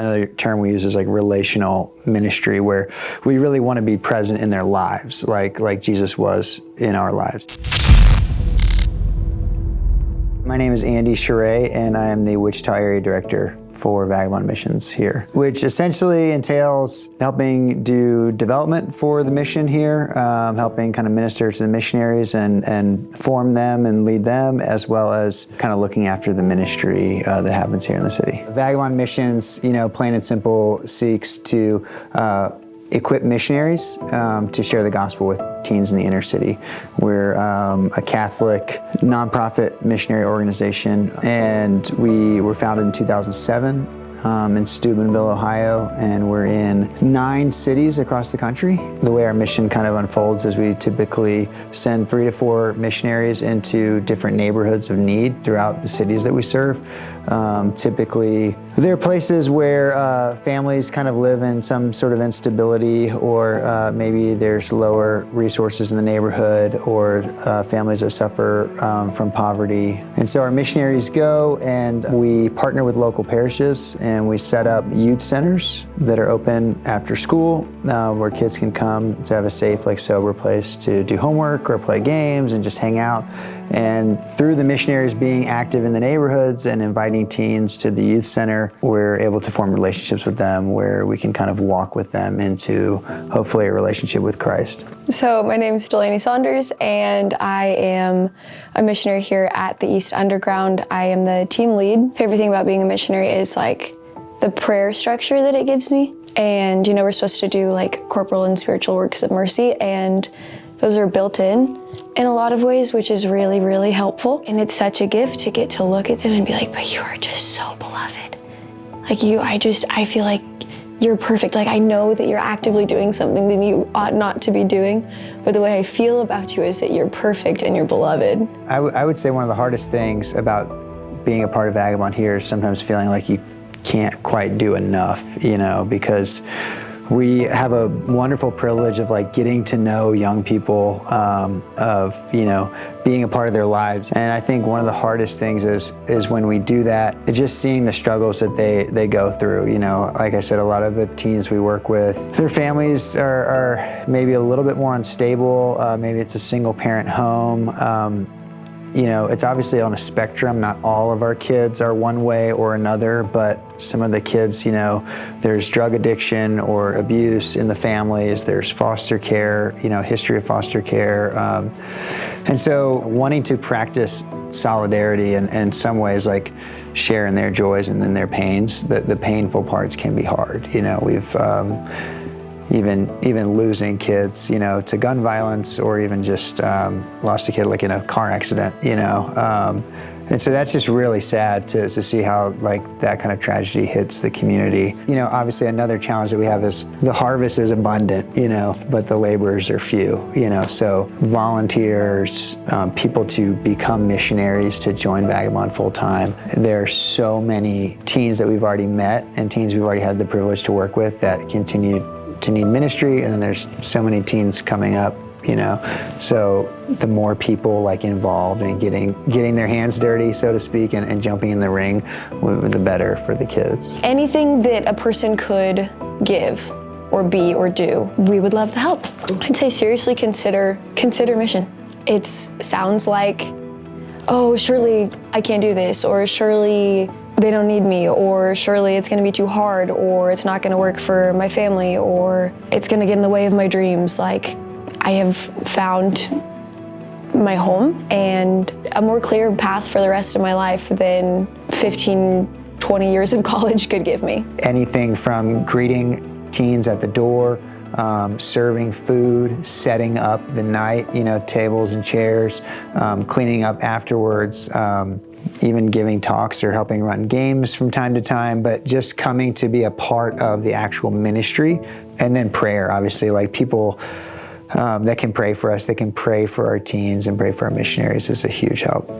Another term we use is like relational ministry, where we really want to be present in their lives, like Jesus was in our lives. My name is Andy Churray, and I am the Wichita area director for Vagabond Missions here, which essentially entails helping do development for the mission here, helping kind of minister to the missionaries and form them and lead them, as well as kind of looking after the ministry that happens here in the city. Vagabond Missions, plain and simple, seeks to equip missionaries to share the gospel with teens in the inner city. We're a Catholic nonprofit missionary organization, and we were founded in 2007 in Steubenville, Ohio, and we're in 9 cities across the country. The way our mission kind of unfolds is we typically send 3 to 4 missionaries into different neighborhoods of need throughout the cities that we serve. Typically, there are places where families kind of live in some sort of instability, or maybe there's lower resources in the neighborhood, or families that suffer from poverty. And so our missionaries go and we partner with local parishes, and we set up youth centers that are open after school, where kids can come to have a safe, sober place to do homework or play games and just hang out. And through the missionaries being active in the neighborhoods and inviting teens to the youth center, we're able to form relationships with them where we can kind of walk with them into hopefully a relationship with Christ. So my name is Delaney Saunders, and I am a missionary here at the East Underground. I am the team lead. Favorite thing about being a missionary is the prayer structure that it gives me. And we're supposed to do corporal and spiritual works of mercy, and those are built in a lot of ways, which is really, really helpful. And it's such a gift to get to look at them and be like, but you are just so beloved. I feel like you're perfect. I know that you're actively doing something that you ought not to be doing, but the way I feel about you is that you're perfect and you're beloved. I would say one of the hardest things about being a part of Vagabond here is sometimes feeling like you can't quite do enough, because we have a wonderful privilege of getting to know young people, of being a part of their lives. And I think one of the hardest things is when we do that, just seeing the struggles that they go through. Like I said, a lot of the teens we work with, their families are maybe a little bit more unstable. Maybe it's a single parent home. It's obviously on a spectrum. Not all of our kids are one way or another, but some of the kids, there's drug addiction or abuse in the families. There's foster care, history of foster care. And so wanting to practice solidarity and in some ways sharing their joys and then their pains, the painful parts can be hard. We've even losing kids, to gun violence, or even just lost a kid in a car accident, and so that's just really sad to see how that kind of tragedy hits the community. Obviously another challenge that we have is the harvest is abundant, but the laborers are few, so volunteers, people to become missionaries, to join Vagabond full time. There are so many teens that we've already met and teens we've already had the privilege to work with that continue to need ministry, and then there's so many teens coming up, so the more people involved in getting their hands dirty, so to speak, and jumping in the ring, the better for the kids. Anything that a person could give or be or do, we would love the help. I'd say seriously consider mission. It sounds like, oh, surely I can't do this, or surely they don't need me, or surely it's gonna be too hard, or it's not gonna work for my family, or it's gonna get in the way of my dreams. I have found my home and a more clear path for the rest of my life than 15, 20 years of college could give me. Anything from greeting teens at the door, serving food, setting up the night, tables and chairs, cleaning up afterwards, even giving talks or helping run games from time to time, but just coming to be a part of the actual ministry. And then prayer, obviously, people that can pray for us, that can pray for our teens and pray for our missionaries is a huge help.